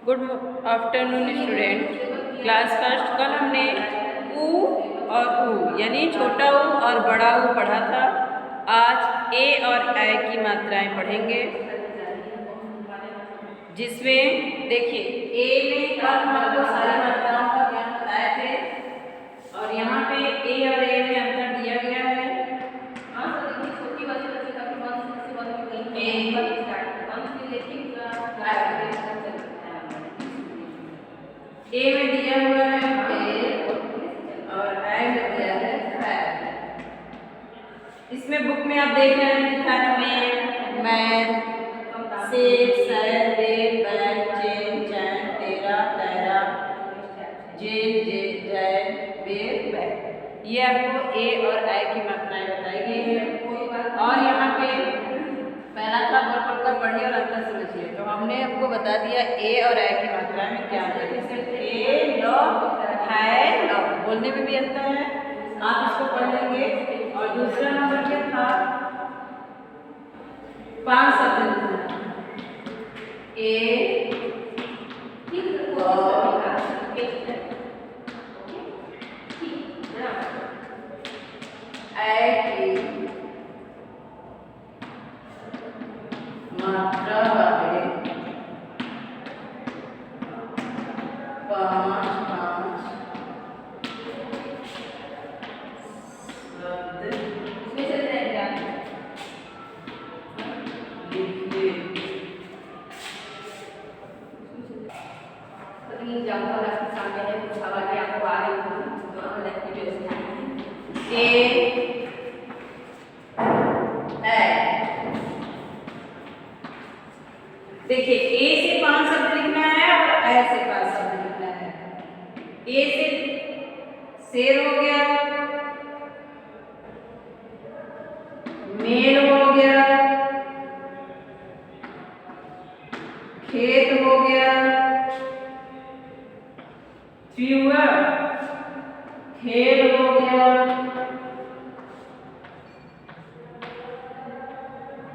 Good afternoon student. Class first कल हमने ऊ और ऊ यानी छोटा ऊ और बड़ा ऊ पढ़ा था। आज ए और ऐ की मात्राएं पढ़ेंगे, जिसमें देखिए ए में कल हम आपको सारी मात्राओं का ज्ञान बताए थे और यहाँ पे ए और ए में अंतर दिया गया है। छोटी वाली बच्चे का ए में दिया हुआ है ए और ऐ में दिया है ऐ। इसमें बुक में आप देख रहे हैं लिखा है मैं से सर बे बैठ चैन चैन तेरा तैरा जे जे जय बे बै। ये आपको ए और ऐ की मात्राएं बताई गई है और यहाँ पे पहला था बोल पढ़कर पढ़िए और अंतर समझिए। तो हमने आपको बता दिया ए और ऐ की मात्रा में क्या अंतर है। ए लो है लो बोलने में भी अंतर है, आप इसको पढ़ लेंगे। और दूसरा नंबर क्या था, 5 शब्द ए मात्रा वाले 5 देखिए ए से 5 शब्द लिखना है और ऐ से 5 शब्द लिखना है। ए से शेर हो गया, मेल हो गया, खेत हो गया, खेल हो गया,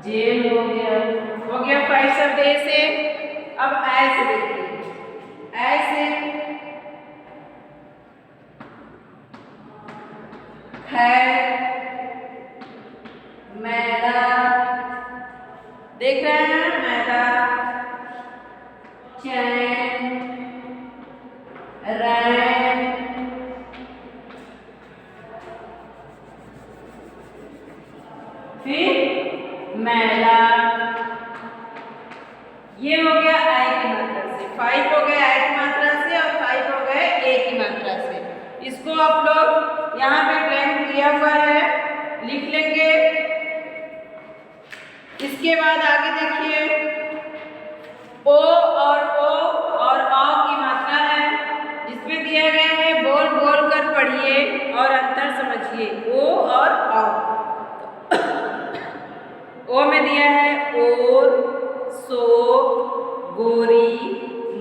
जेल हो गया 5 शब्द ए से। अब ऐ से देखिए, ऐ से खैर, मैदा, देख रहे हैं मैदा, चैन, रैन, फिर मैदा। ये हो गया ऐ की मात्रा से, 5 हो गए ऐ की मात्रा से और 5 हो गए ए की मात्रा से। इसको आप लोग यहाँ पे ब्लैंक दिया हुआ है, लिख लेंगे। इसके बाद आगे देखिए ओ और आ की मात्रा है, जिसमें दिया गया है बोल बोल कर पढ़िए और अंतर समझिए। ओ और आ। ओ में दिया है ओर, सोक, गोरी,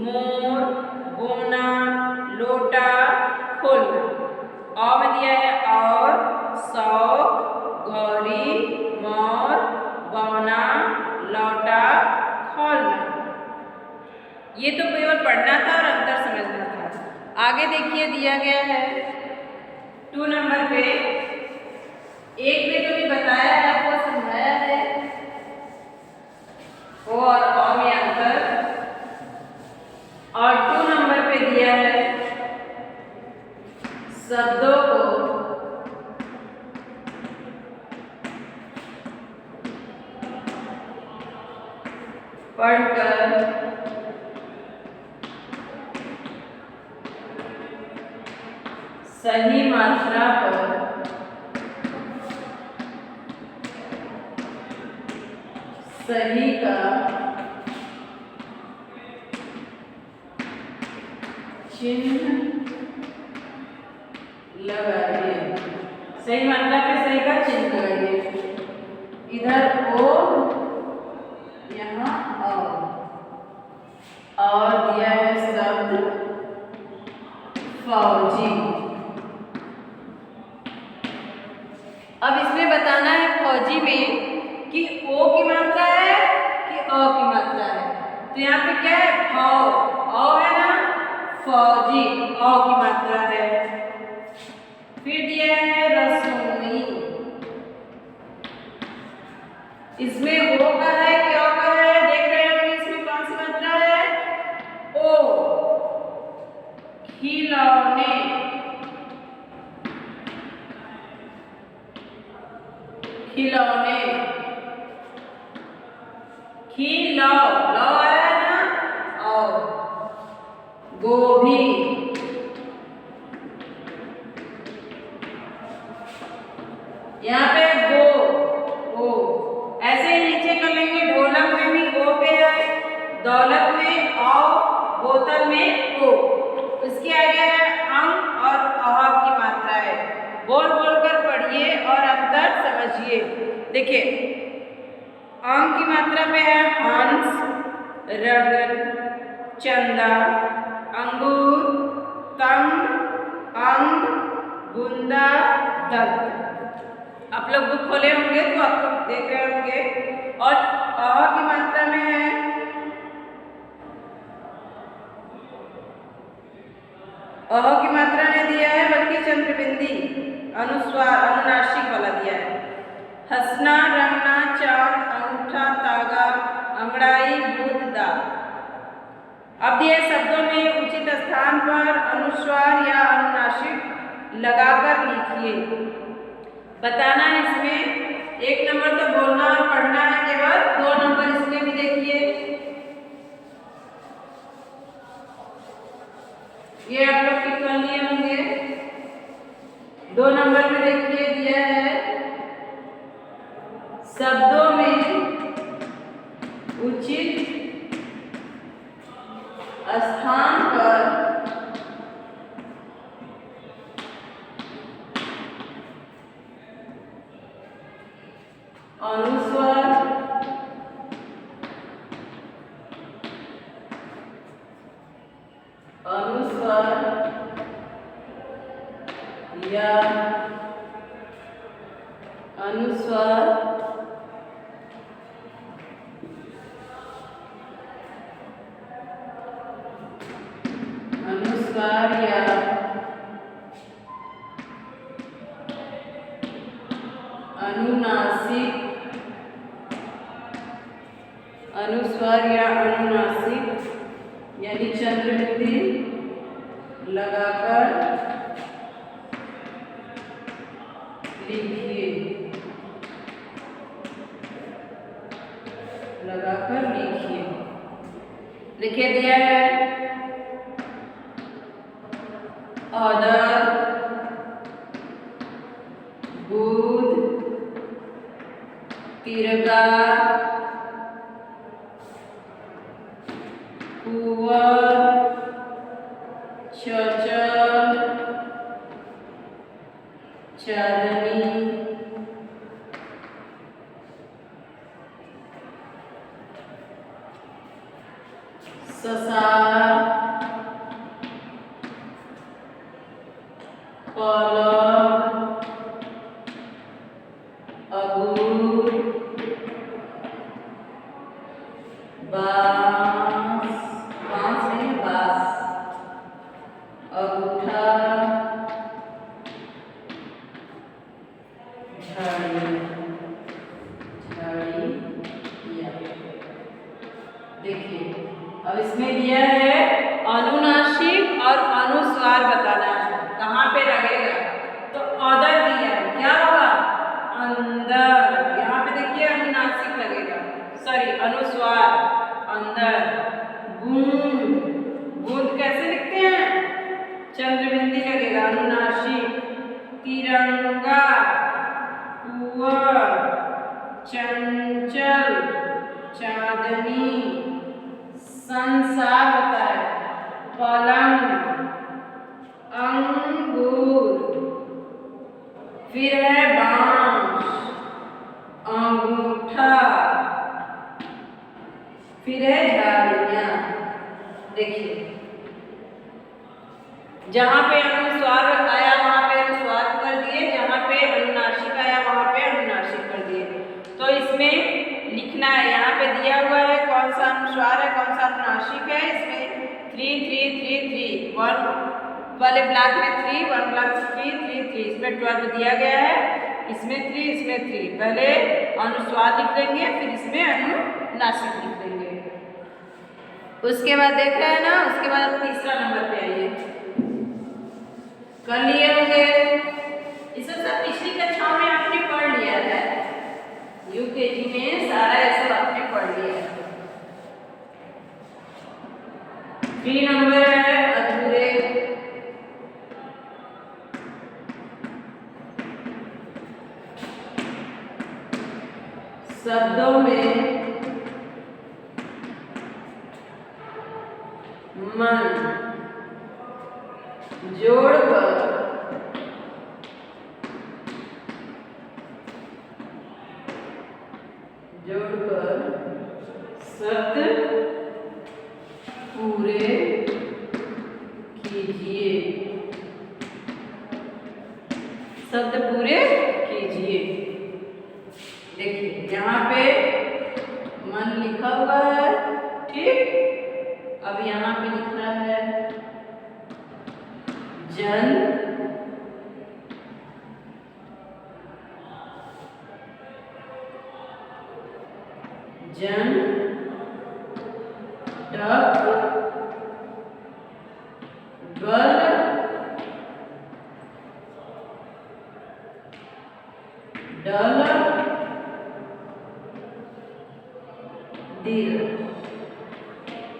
मोर, बोना, लोटा, खोलना। औ में दिया है और, शौक, गौरी, मोर, बौना, लौटा, खोलना। ये तो केवल पढ़ना था और अंतर समझना था। आगे देखिए दिया गया है 2 नंबर पे, एक पे तो भी बताया है, आपको समझाया है ओ और अ में अंतर। और 2 नंबर पे दिया है शब्दों को पढ़कर सही मात्रा पर सही का चिन्ह लगाइए। सही मात्रा पे सही का चिन्ह लगाइए। इधर ओ, यहाँ और दिया है शब्द फौजी। अब इसमें बताना है फौजी में कि ओ की मात्रा है कि अ की मात्रा है। तो यहाँ पे पे क्या है औ है ना फौजी औ की मात्रा है। फिर दिया है रसोई, इसमें वो का है क्या का है देख रहे हो इसमें कौन सी मात्रा है ओ। खिलौने, खिलौने खिलौ लौ आया ना और गोभी, यहाँ पे गो ओ ऐसे ही नीचे कर लेंगे। ढोलक में भी गो पे है, दौलत में औ, बोतल में ओ। इसके आगे है अंग और अ की मात्रा है। बोल बोल कर पढ़िए और अंतर समझिए। देखिए अंग की मात्रा पे है हंस, रगन, चंदा, अंगूर, तंग, अंग, बुंदा, दंत। आप लोग बुक खोले होंगे तो आप लोग देख रहे होंगे। और अ की मात्रा में है अ की मात्रा ने दिया है बल्कि चंद्रबिंदी अनुस्वार अनुनासिक वाला दिया है। हंसना, रंगना, चांद, अंगूठा, तागा, अंगड़ाई, बुध, दांत। अब दिए शब्दों में उचित स्थान पर अनुस्वार या अनुनासिक लगाकर लिखिए। बताना है इसमें 1 नंबर तो बोलना और पढ़ना है केवल, 2 नंबर इसमें भी देखिए। ये आप लोग टिक कर लिए होंगे। 2 नंबर में देखिए दिया है शब्दों में उचित स्थान पर अनुस्वार या अनुस्वार या अनुनासिक, अनुस्वार या अनुनासिक यानी चंद्रबिंदी लगाकर लिखिए, लगाकर लिखिए। लिखे दिया है औदर, बुध, तिरगा, कुंवर, चचल, चांदनी, ससार, पलक, अगूर, बांस, बांस नहीं बांस, अंगूठा, झाड़ी, झाड़िया। देखिए अब इसमें दिया है अनुनासिक और अनुस्वार बताना है कहाँ पे लगेगा। तो औदर दिया है, क्या होगा अंदर। यहाँ पे देखिए अनुनासिक लगेगा, सॉरी अनुस्वार अंदर। बूंद, बूंद कैसे लिखते हैं चंद्रबिंदी लगेगा अनुनासिक। तिरंगा, कुंवर, चंचल, चांदनी, संसार होता है, पलंग, अंगूर, फिर है बांस, अंगूठा, फिर है झाड़ियाँ। देखिए जहाँ पे अनुस्वार आया वहाँ पे अनुस्वार कर दिए, जहाँ पे अनुनासिक आया वहाँ पे अनुनासिक कर दिए। तो इसमें लिखना है, यहाँ पे दिया हुआ है कौन सा अनुस्वार है, कौन सा अनुनासिक है? इसमें 3 3 3 3 1 वाले ब्लॉक में 3, 1 ब्लॉक 3 3 3, इसमें 12 दिया गया है, इसमें 3 इसमें 3। पहले अनुस्वार लिख लेंगे, फिर इसमें अनुनासिक लिख लेंगे। उसके बाद देख रहे हैं ना, उसके बाद तीसरा नंबर पे आइए। कर लिए होंगे, इसे सब पिछली कक्षाओं में आपने पढ़ लिया है, यूकेजी में सारा ये सब आपने पढ़ लिया है। 3 नंबर है अधूरे। शब्दों में मन जोड़कर शब्द पूरे कीजिए, शब्द पूरे कीजिए। देखिए यहाँ पे मन लिखा हुआ है, ठीक। अब यहाँ पे लिखना है जन, जन डक गल डल दिल।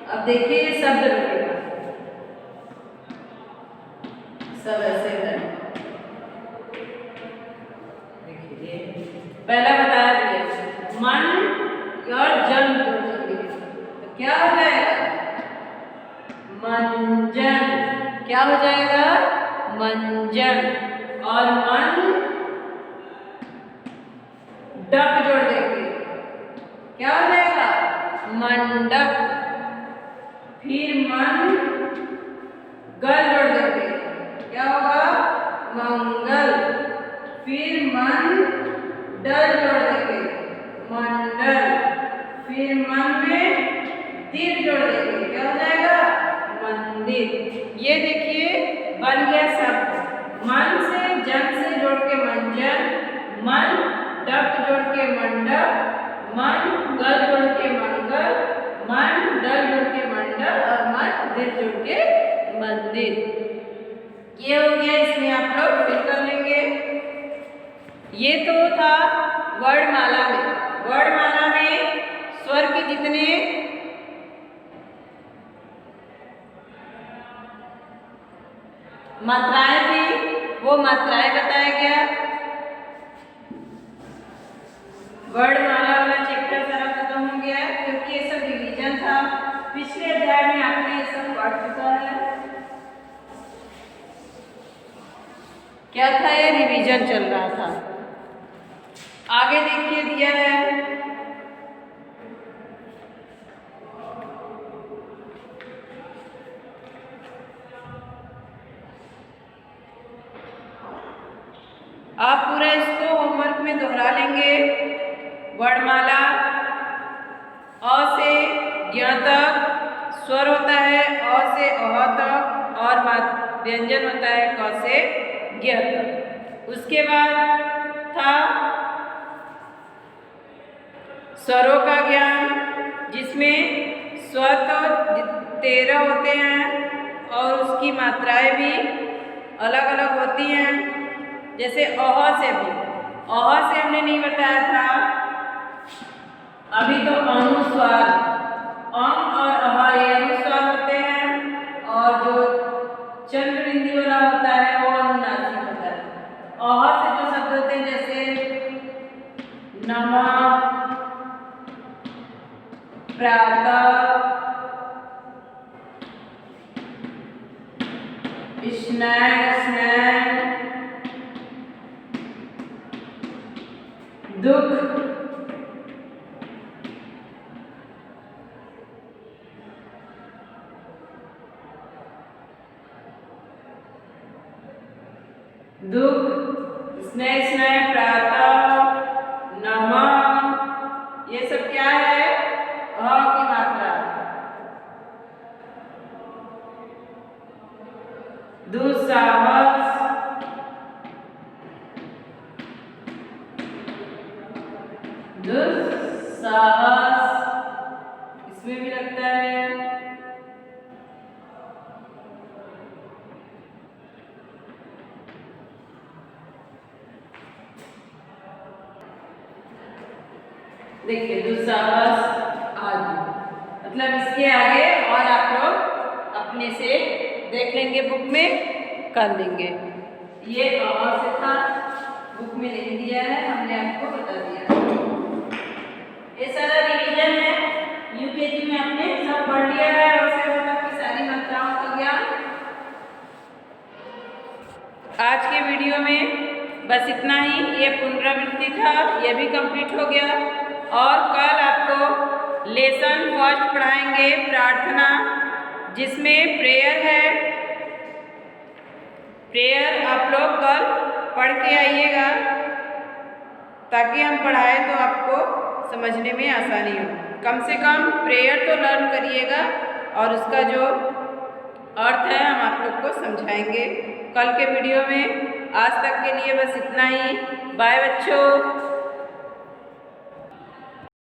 अब देखिए ये शब्द बनेगा, सब ऐसे करें। देखिए पहला बताया दिया मन और जन जोड़ देंगे तो क्या हो जाएगा? मंजन। क्या हो जाएगा? मंजन। और मन डक जोड़ देंगे, क्या हो जाएगा? मंडप। फिर मन गल जोड़ देंगे, क्या होगा? मंगल। फिर मन डल जोड़ देंगे, मंडल। फिर मन में दिल जोड़ देंगे, क्या हो जाएगा? मंदिर। ये देखिए बन गया शब्द। मन से जन से जोड़ के मंजन, मन डक जोड़ के मंडप, मन गल जोड़ के मंगल, मन डल जोड़ के मंडल और मन दिल जोड़ के मंदिर। ये हो गया, इसमें आप लोग फिल कर लेंगे। ये तो था वर्णमाला में। वर्णमाला में स्वर के जितने मात्राएं थी वो मात्राएं बताया गया। वर्णमाला वाला चैप्टर सारा खत्म हो गया क्योंकि ये सब रिवीजन था। पिछले अध्याय में आपने ये सब पढ़ चुका है। क्या था? ये रिवीजन चल रहा था। आगे देखिए दिया है आप पूरा इसको होमवर्क में दोहरा लेंगे। वर्णमाला अ से ज्ञ तक स्वर होता है, अ से अह तक, और व्यंजन होता है क से ज्ञ तक। उसके बाद था स्वरों का ज्ञान, जिसमें स्वर तो 13 होते हैं और उसकी मात्राएं भी अलग अलग होती हैं। जैसे अह से भी, अह से हमने नहीं बताया था अभी, तो अनुस्वार, अं और अह ये अनुस्वार होते हैं और जो चंद्र बिंदी वाला होता है वो अनुनासिक होता है। अह से जो शब्द होते हैं जैसे नमः, प्रातः, स्नान, दुख, स्नेह, प्रातः, नमः, ये सब क्या है? अ की मात्रा। दुस्साहस, दुस्साहस इसमें भी लगता है। देखिए दुस्साहस आदि, मतलब इसके आगे और आप लोग अपने से देख लेंगे, बुक में कर लेंगे। ये और से था, बुक में नहीं दिया है, हमने आपको बता दिया। ये सारा रिवीजन है, यूकेजी में आपने सब पढ़ लिया है और से मतलब की सारी मात्राओं का ज्ञान। आज के वीडियो में बस इतना ही, ये पुनरावृत्ति था, ये भी कंप्लीट हो गया। और कल आपको लेसन फर्स्ट पढ़ाएंगे प्रार्थना, जिसमें प्रेयर है। प्रेयर आप लोग कल पढ़ के आइएगा, ताकि हम पढ़ाएं तो आपको समझने में आसानी हो। कम से कम प्रेयर तो लर्न करिएगा और उसका जो अर्थ है हम आप लोग को समझाएंगे कल के वीडियो में। आज तक के लिए बस इतना ही। बाय बच्चों।